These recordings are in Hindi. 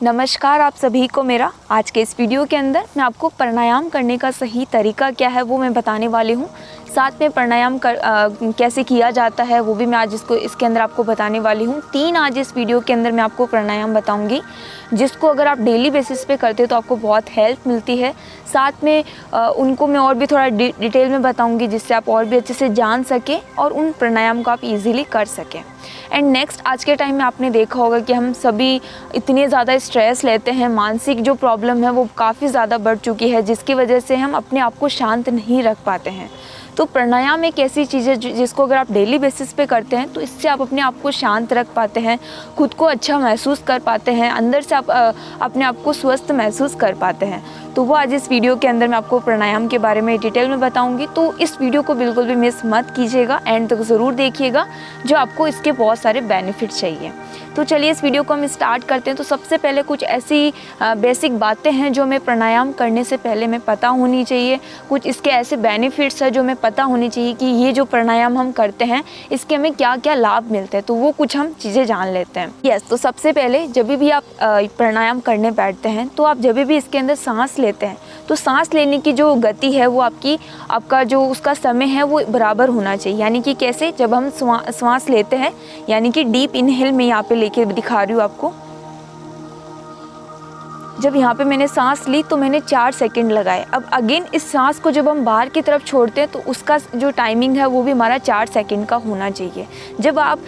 नमस्कार आप सभी को मेरा। आज के इस वीडियो के अंदर मैं आपको प्राणायाम करने का सही तरीका क्या है वो मैं बताने वाली हूँ। साथ में प्राणायाम कैसे किया जाता है वो भी मैं आज इसके अंदर आपको बताने वाली हूँ। 3 आज इस वीडियो के अंदर मैं आपको प्राणायाम बताऊँगी जिसको अगर आप डेली बेसिस पे करते हो तो आपको बहुत हेल्प मिलती है। साथ में उनको मैं और भी थोड़ा डिटेल में बताऊँगी जिससे आप और भी अच्छे से जान सकें और उन प्राणायाम को आप ईज़िली कर सकें। एंड नेक्स्ट, आज के टाइम में आपने देखा होगा कि हम सभी इतने ज़्यादा स्ट्रेस लेते हैं, मानसिक जो प्रॉब्लम है वो काफ़ी ज़्यादा बढ़ चुकी है जिसकी वजह से हम अपने आप को शांत नहीं रख पाते हैं। तो प्राणायाम एक ऐसी चीज़ है जिसको अगर आप डेली बेसिस पे करते हैं तो इससे आप अपने आप को शांत रख पाते हैं, खुद को अच्छा महसूस कर पाते हैं, अंदर से आप अपने आप को स्वस्थ महसूस कर पाते हैं। तो वो आज इस वीडियो के अंदर मैं आपको प्राणायाम के बारे में डिटेल में बताऊंगी, तो इस वीडियो को बिल्कुल भी मिस मत कीजिएगा, एंड तक ज़रूर देखिएगा जो आपको इसके बहुत सारे बेनिफिट चाहिए। तो चलिए इस वीडियो को हम स्टार्ट करते हैं। तो सबसे पहले कुछ ऐसी बेसिक बातें हैं जो हमें प्राणायाम करने से पहले में पता होनी चाहिए। कुछ इसके ऐसे बेनिफिट्स हैं जो हमें पता होनी चाहिए कि ये जो प्राणायाम हम करते हैं इसके हमें क्या क्या लाभ मिलते हैं, तो वो कुछ हम चीज़ें जान लेते हैं। यस, तो सबसे पहले जब भी आप प्राणायाम करने बैठते हैं तो आप जब भी इसके अंदर सांस लेते हैं तो सांस लेने की जो गति है वो आपका जो उसका समय है वो बराबर होना चाहिए। यानी कि कैसे, जब हम श्वास लेते हैं यानी कि डीप इनहेल में यहाँ पे लेके दिखा रही हूँ आपको। जब यहाँ पे मैंने सांस ली तो मैंने 4 सेकंड लगाए। अब अगेन इस सांस को जब हम बाहर की तरफ छोड़ते हैं तो उसका जो टाइमिंग है वो भी हमारा 4 सेकंड का होना चाहिए। जब आप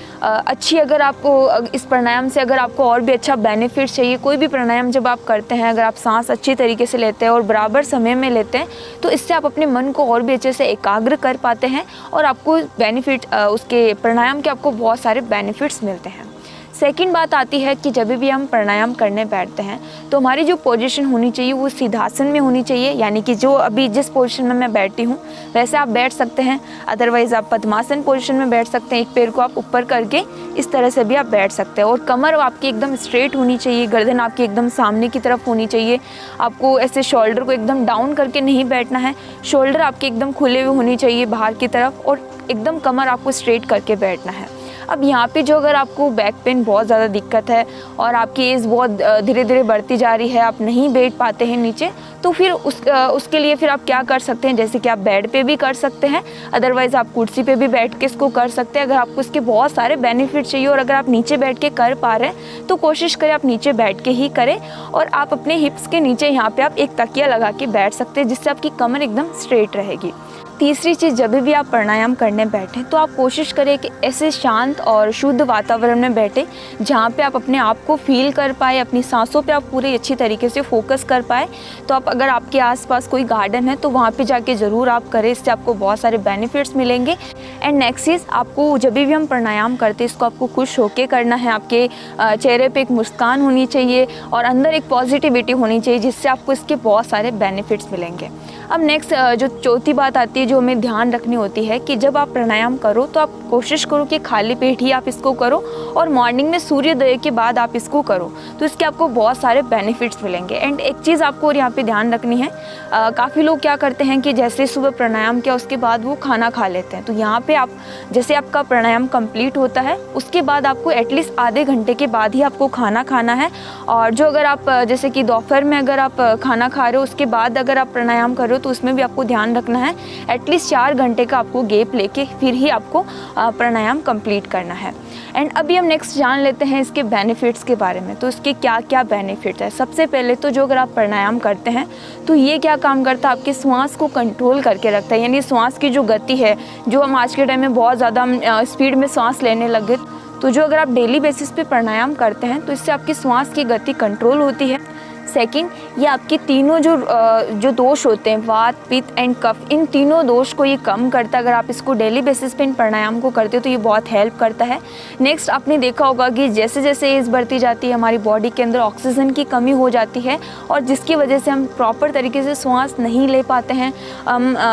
अगर आपको इस प्राणायाम से अगर आपको और भी अच्छा बेनिफिट चाहिए, कोई भी प्राणायाम जब आप करते हैं, अगर आप सांस अच्छी तरीके से लेते हैं और बराबर समय में लेते हैं तो इससे आप अपने मन को और भी अच्छे से एकाग्र कर पाते हैं और आपको बेनिफिट उसके प्राणायाम के आपको बहुत सारे बेनिफिट्स मिलते हैं। सेकंड बात आती है कि जब भी हम प्राणायाम करने बैठते हैं तो हमारी जो पोजीशन होनी चाहिए वो सिद्धासन में होनी चाहिए। यानी कि जो अभी जिस पोजीशन में मैं बैठी हूँ वैसे आप बैठ सकते हैं, अदरवाइज़ आप पद्मासन पोजीशन में बैठ सकते हैं। एक पैर को आप ऊपर करके इस तरह से भी आप बैठ सकते हैं और कमर आपकी एकदम स्ट्रेट होनी चाहिए, गर्दन आपकी एकदम सामने की तरफ होनी चाहिए। आपको ऐसे शोल्डर को एकदम डाउन करके नहीं बैठना है, शोल्डर आपके एकदम खुले हुए होनी चाहिए बाहर की तरफ और एकदम कमर आपको स्ट्रेट करके बैठना है। अब यहाँ पे जो अगर आपको बैक पेन बहुत ज़्यादा दिक्कत है और आपकी एज बहुत धीरे धीरे बढ़ती जा रही है, आप नहीं बैठ पाते हैं नीचे, तो फिर उसके लिए फिर आप क्या कर सकते हैं, जैसे कि आप बेड पे भी कर सकते हैं, अदरवाइज़ आप कुर्सी पे भी बैठ के इसको कर सकते हैं। अगर आपको इसके बहुत सारे बेनिफिट चाहिए और अगर आप नीचे बैठ के कर पा रहे हैं तो कोशिश करें आप नीचे बैठ के ही करें और आप अपने हिप्स के नीचे यहाँ पर आप एक तकिया लगा के बैठ सकते हैं जिससे आपकी कमर एकदम स्ट्रेट रहेगी। तीसरी चीज़, जब भी आप प्राणायाम करने बैठें तो आप कोशिश करें कि ऐसे शांत और शुद्ध वातावरण में बैठें जहाँ पे आप अपने आप को फील कर पाए, अपनी सांसों पे आप पूरी अच्छी तरीके से फोकस कर पाए। तो आप अगर आपके आसपास कोई गार्डन है तो वहाँ पे जाके ज़रूर आप करें, इससे आपको बहुत सारे बेनिफिट्स मिलेंगे। एंड नेक्स्ट चीज़, आपको जब भी हम प्राणायाम करते हैं इसको आपको खुश होकर करना है। आपके चेहरे पर एक मुस्कान होनी चाहिए और अंदर एक पॉजिटिविटी होनी चाहिए जिससे आपको इसके बहुत सारे बेनिफिट्स मिलेंगे। अब नेक्स्ट जो चौथी बात आती है जो हमें ध्यान रखनी होती है कि जब आप प्राणायाम करो तो आप कोशिश करो कि खाली पेट ही आप इसको करो और मॉर्निंग में सूर्योदय के बाद आप इसको करो, तो इसके आपको बहुत सारे बेनिफिट्स मिलेंगे। एंड एक चीज़ आपको और यहाँ पे ध्यान रखनी है, काफ़ी लोग क्या करते हैं कि जैसे सुबह प्राणायाम किया उसके बाद वो खाना खा लेते हैं। तो यहाँ पे आप जैसे आपका प्राणायाम कंप्लीट होता है उसके बाद आपको एटलीस्ट आधे घंटे के बाद ही आपको खाना खाना है। और जो अगर आप जैसे कि दोपहर में अगर आप खाना खा रहे हो उसके बाद अगर आप प्राणायाम कर रहे हो तो उसमें भी आपको ध्यान रखना है एटलीस्ट 4 घंटे का आपको गैप लेके फिर ही आपको प्राणायाम कंप्लीट करना है। एंड अभी हम नेक्स्ट जान लेते हैं इसके बेनिफिट्स के बारे में। तो इसके क्या क्या बेनिफिट है। सबसे पहले तो जो अगर आप प्राणायाम करते हैं तो ये क्या काम करता है, आपके श्वास को कंट्रोल करके रखता है। यानी श्वास की जो गति है, जो हम आज के टाइम में बहुत ज़्यादा स्पीड में सांस लेने लगे, तो जो अगर आप डेली बेसिस पे प्राणायाम करते हैं तो इससे आपकी श्वास की गति कंट्रोल होती है। सेकंड, ये आपके तीनों जो दोष होते हैं, वात, पित्त एंड कफ, इन तीनों दोष को ये कम करता है। अगर आप इसको डेली बेसिस पे इन प्राणायाम को करते हो तो ये बहुत हेल्प करता है। नेक्स्ट, आपने देखा होगा कि जैसे जैसे एज बढ़ती जाती है हमारी बॉडी के अंदर ऑक्सीजन की कमी हो जाती है और जिसकी वजह से हम प्रॉपर तरीके से श्वास नहीं ले पाते हैं।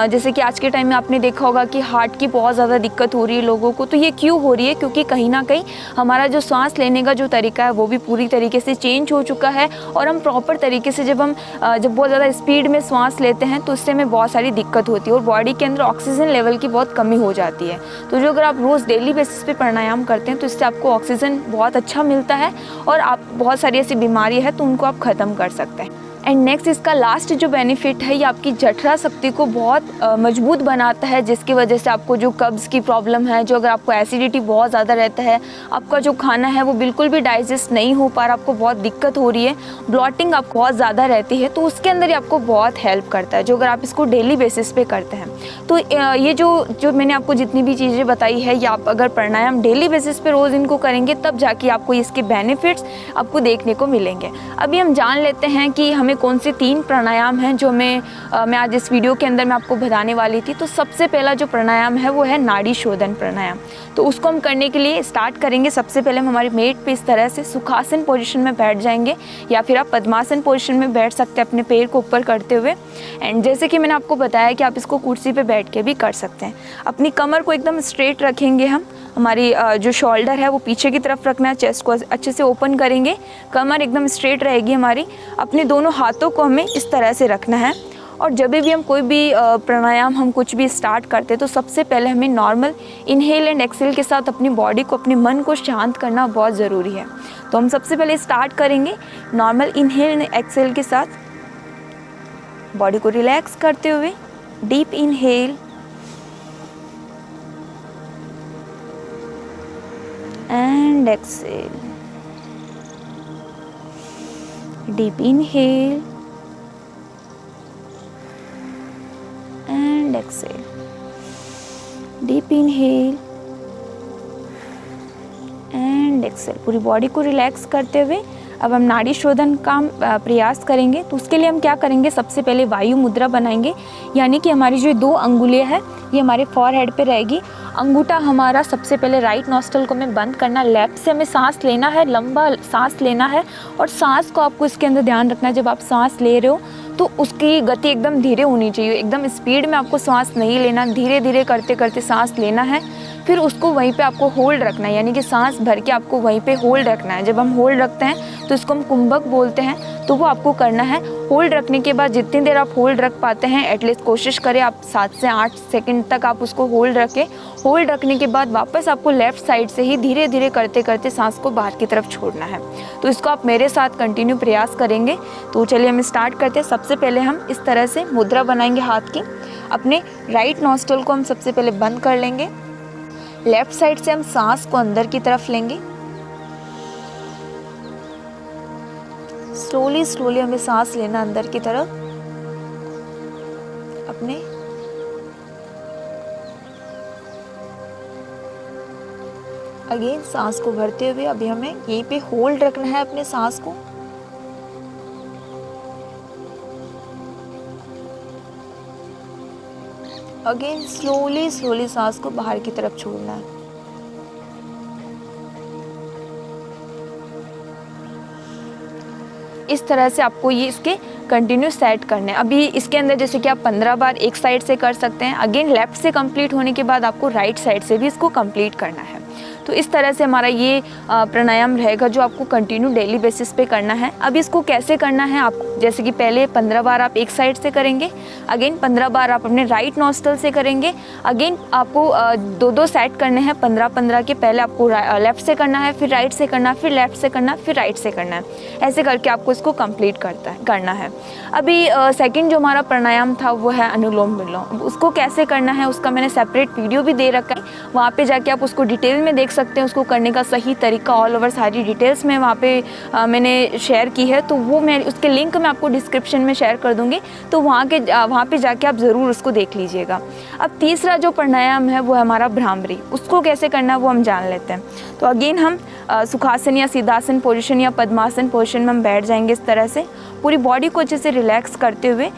जैसे कि आज के टाइम में आपने देखा होगा कि हार्ट की बहुत ज़्यादा दिक्कत हो रही है लोगों को। तो ये क्यों हो रही है, क्योंकि कहीं ना कहीं हमारा जो सांस लेने का जो तरीका है वो भी पूरी तरीके से चेंज हो चुका है और हम प्रॉपर तरीके से जब बहुत ज़्यादा स्पीड में सांस लेते हैं तो इससे हमें बहुत सारी दिक्कत होती है और बॉडी के अंदर ऑक्सीजन लेवल की बहुत कमी हो जाती है। तो जो अगर आप रोज़ डेली बेसिस पे प्राणायाम करते हैं तो इससे आपको ऑक्सीजन बहुत अच्छा मिलता है और आप बहुत सारी ऐसी बीमारी है तो उनको आप ख़त्म कर सकते हैं। एंड नेक्स्ट इसका लास्ट जो बेनिफिट है, ये आपकी जठरा शक्ति को बहुत मजबूत बनाता है, जिसकी वजह से आपको जो कब्ज़ की प्रॉब्लम है, जो अगर आपको एसिडिटी बहुत ज़्यादा रहता है, आपका जो खाना है वो बिल्कुल भी डाइजेस्ट नहीं हो पा रहा, आपको बहुत दिक्कत हो रही है, ब्लॉटिंग आपको बहुत ज़्यादा रहती है, तो उसके अंदर ये आपको बहुत हेल्प करता है जो अगर आप इसको डेली बेसिस पे करते हैं। तो ये जो मैंने आपको जितनी भी चीज़ें बताई है, ये आप अगर प्राणायाम डेली बेसिस पे रोज़ इनको करेंगे तब जाके आपको इसके बेनिफिट्स आपको देखने को मिलेंगे। अभी हम जान लेते हैं कि हमें कौन से 3 प्राणायाम हैं जो मैं आज इस वीडियो के अंदर मैं आपको बताने वाली थी। तो सबसे पहला जो प्राणायाम है वो है नाड़ी शोधन प्राणायाम। तो उसको हम करने के लिए स्टार्ट करेंगे। सबसे पहले हम हमारी मेट पे इस तरह से सुखासन पोजीशन में बैठ जाएंगे या फिर आप पद्मासन पोजीशन में बैठ सकते हैं अपने पैर को ऊपर करते हुए। एंड जैसे कि मैंने आपको बताया कि आप इसको कुर्सी पे बैठ के भी कर सकते हैं। अपनी कमर को एकदम स्ट्रेट रखेंगे हम, हमारी जो शोल्डर है वो पीछे की तरफ रखना है, चेस्ट को अच्छे से ओपन करेंगे, कमर एकदम स्ट्रेट रहेगी हमारी। अपने दोनों हाथों को हमें इस तरह से रखना है और जब भी हम कोई भी प्राणायाम हम कुछ भी स्टार्ट करते हैं तो सबसे पहले हमें नॉर्मल इनहेल एंड एक्सेल के साथ अपनी बॉडी को, अपने मन को शांत करना बहुत ज़रूरी है। तो हम सबसे पहले स्टार्ट करेंगे नॉर्मल इनहेल एंड एक्सेल के साथ, बॉडी को रिलैक्स करते हुए। Deep inhale and exhale, deep inhale and exhale, deep inhale and exhale। पूरी बॉडी को रिलैक्स करते हुए अब हम नाड़ी शोधन का प्रयास करेंगे। तो उसके लिए हम क्या करेंगे, सबसे पहले वायु मुद्रा बनाएंगे, यानी कि हमारी जो 2 अंगुलियां है ये हमारे फॉरहेड पे रहेगी। अंगूठा हमारा सबसे पहले राइट नॉस्ट्रल को हमें बंद करना, लेफ्ट से हमें सांस लेना है, लंबा सांस लेना है और सांस को आपको इसके अंदर ध्यान रखना है। जब आप सांस ले रहे हो तो उसकी गति एकदम धीरे होनी चाहिए, एकदम स्पीड में आपको सांस नहीं लेना, धीरे धीरे करते करते सांस लेना है, फिर उसको वहीं पे आपको होल्ड रखना है, यानी कि सांस भर के आपको वहीं पे होल्ड रखना है। जब हम होल्ड रखते हैं तो इसको हम कुंभक बोलते हैं, तो वो आपको करना है। होल्ड रखने के बाद जितनी देर आप होल्ड रख पाते हैं, एटलीस्ट कोशिश करें आप 7 से 8 सेकंड तक आप उसको होल्ड रखें। होल्ड रखने के बाद वापस आपको लेफ़्ट साइड से ही धीरे धीरे करते करते सांस को बाहर की तरफ छोड़ना है। तो इसको आप मेरे साथ कंटिन्यू प्रयास करेंगे। तो चलिए हम स्टार्ट करते हैं। सबसे पहले हम इस तरह से मुद्रा बनाएंगे हाथ की, अपने राइट नॉस्ट्रल को हम सबसे पहले बंद कर लेंगे, लेफ्ट साइड से हम सांस को अंदर की तरफ लेंगे, स्लोली स्लोली हमें सांस लेना अंदर की तरफ, अपने अगेन सांस को भरते हुए अभी हमें यहीं पे होल्ड रखना है अपने सांस को। अगेन स्लोली स्लोली सांस को बाहर की तरफ छोड़ना है। इस तरह से आपको ये इसके कंटिन्यू सेट करने हैं। अभी इसके अंदर जैसे कि आप 15 बार एक साइड से कर सकते हैं। अगेन लेफ्ट से कंप्लीट होने के बाद आपको राइट साइड से भी इसको कंप्लीट करना है। तो इस तरह से हमारा ये प्राणायाम रहेगा जो आपको कंटिन्यू डेली बेसिस पे करना है। अब इसको कैसे करना है, आप जैसे कि पहले 15 बार आप एक साइड से करेंगे, अगेन 15 बार आप अपने राइट नॉस्ट्रल से करेंगे। अगेन आपको 2-2 सेट करने हैं 15-15 के। पहले आपको लेफ़्ट से करना है, फिर राइट से करना है, फिर लेफ़्ट से करना है, फिर राइट से करना है। ऐसे करके आपको इसको कंप्लीट करना है। अभी सेकंड जो हमारा प्राणायाम था वो है अनुलोम विलोम। उसको कैसे करना है उसका मैंने सेपरेट वीडियो भी दे रखा है, वहाँ पे जाके आप उसको डिटेल में देख सकते हैं। उसको करने का सही तरीका ऑल ओवर सारी डिटेल्स में वहाँ पे मैंने शेयर की है, तो वो मैं उसके लिंक मैं आपको डिस्क्रिप्शन में शेयर कर दूँगी, तो वहाँ पे जाके आप ज़रूर उसको देख लीजिएगा। अब तीसरा जो प्राणायाम है वो है हमारा भ्रामरी। उसको कैसे करना है वो हम जान लेते हैं। तो अगेन हम सुखासन या सीधासन पोजीशन या पद्मासन पोजीशन में हम बैठ जाएंगे इस तरह से, पूरी बॉडी को अच्छे से रिलैक्स करते हुए।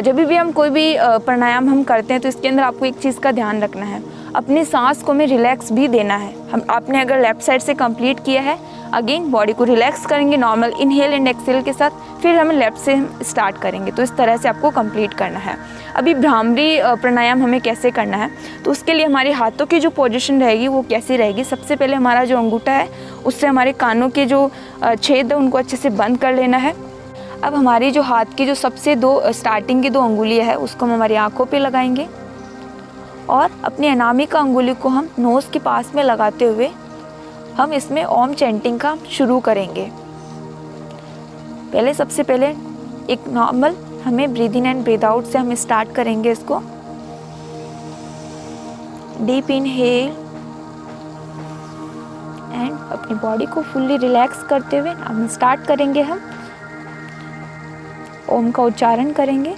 जब भी हम कोई भी प्राणायाम हम करते हैं तो इसके अंदर आपको एक चीज़ का ध्यान रखना है, अपनी सांस को हमें रिलैक्स भी देना है। आपने अगर लेफ़्ट साइड से कंप्लीट किया है, अगेन बॉडी को रिलैक्स करेंगे नॉर्मल इनहेल एंड एक्सेल के साथ, फिर हमें लेफ़्ट से स्टार्ट करेंगे। तो इस तरह से आपको कंप्लीट करना है। अभी भ्रामरी प्राणायाम हमें कैसे करना है, तो उसके लिए हमारे हाथों की जो पोजीशन रहेगी वो कैसी रहेगी। सबसे पहले हमारा जो अंगूठा है उससे हमारे कानों के जो छेद है उनको अच्छे से बंद कर लेना है। अब हमारी जो हाथ की जो सबसे स्टार्टिंग की 2 अंगुलियाँ है उसको हम हमारी आँखों पे लगाएंगे और अपनी अनामिका अंगुली को हम नोज़ के पास में लगाते हुए हम इसमें ओम चैंटिंग का शुरू करेंगे। सबसे पहले एक नॉर्मल हमें breathe in and breathe out से हम स्टार्ट करेंगे इसको। डीप इनहेल एंड अपनी बॉडी को फुल्ली रिलैक्स करते हुए हम स्टार्ट करेंगे। हम ओम का उच्चारण करेंगे।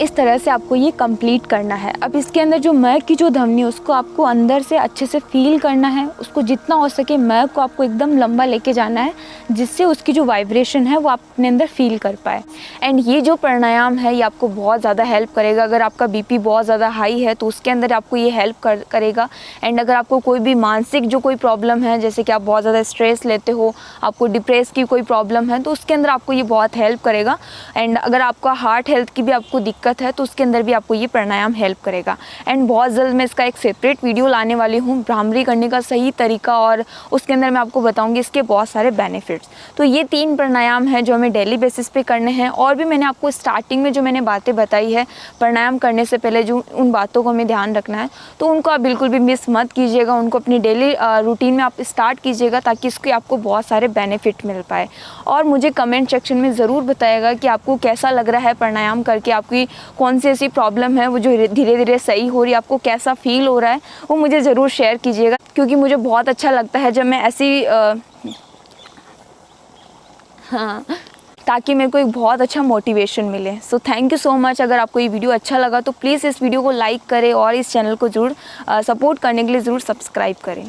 इस तरह से आपको ये कंप्लीट करना है। अब इसके अंदर जो मैं की जो ध्वनि है उसको आपको अंदर से अच्छे से फील करना है। उसको जितना हो सके मैं को आपको एकदम लंबा लेके जाना है, जिससे उसकी जो वाइब्रेशन है वो आप अपने अंदर फील कर पाए। एंड ये जो प्राणायाम है ये आपको बहुत ज़्यादा हेल्प करेगा। अगर आपका बीपी बहुत ज़्यादा हाई है तो उसके अंदर आपको ये हेल्प करेगा। एंड अगर आपको कोई भी मानसिक जो कोई प्रॉब्लम है, जैसे कि आप बहुत ज़्यादा स्ट्रेस लेते हो, आपको डिप्रेस की कोई प्रॉब्लम है, तो उसके अंदर आपको ये बहुत हेल्प करेगा। एंड अगर आपका हार्ट हेल्थ की भी आपको दिक्कत है तो उसके अंदर भी आपको ये प्राणायाम हेल्प करेगा। एंड बहुत जल्द मैं इसका एक सेपरेट वीडियो लाने वाली हूँ, भ्रामरी करने का सही तरीका, और उसके अंदर मैं आपको बताऊंगी इसके बहुत सारे बेनिफिट्स। तो ये 3 प्राणायाम हैं जो हमें डेली बेसिस पे करने हैं। और भी मैंने आपको स्टार्टिंग में जो मैंने बातें बताई है प्राणायाम करने से पहले, जो उन बातों को हमें ध्यान रखना है, तो उनको आप बिल्कुल भी मिस मत कीजिएगा। उनको अपनी डेली रूटीन में आप स्टार्ट कीजिएगा ताकि इसके आपको बहुत सारे बेनिफिट मिल पाए। और मुझे कमेंट सेक्शन में ज़रूर बताइएगा कि आपको कैसा लग रहा है प्राणायाम करके, आपकी कौन सी ऐसी प्रॉब्लम है वो जो धीरे धीरे सही हो रही है, आपको कैसा फील हो रहा है वो मुझे ज़रूर शेयर कीजिएगा, क्योंकि मुझे बहुत अच्छा लगता है जब मैं ऐसी ताकि मेरे को एक बहुत अच्छा मोटिवेशन मिले। So thank you so much. अगर आपको ये वीडियो अच्छा लगा तो प्लीज़ इस वीडियो को लाइक करें और इस चैनल को ज़रूर सपोर्ट करने के लिए ज़रूर सब्सक्राइब करें।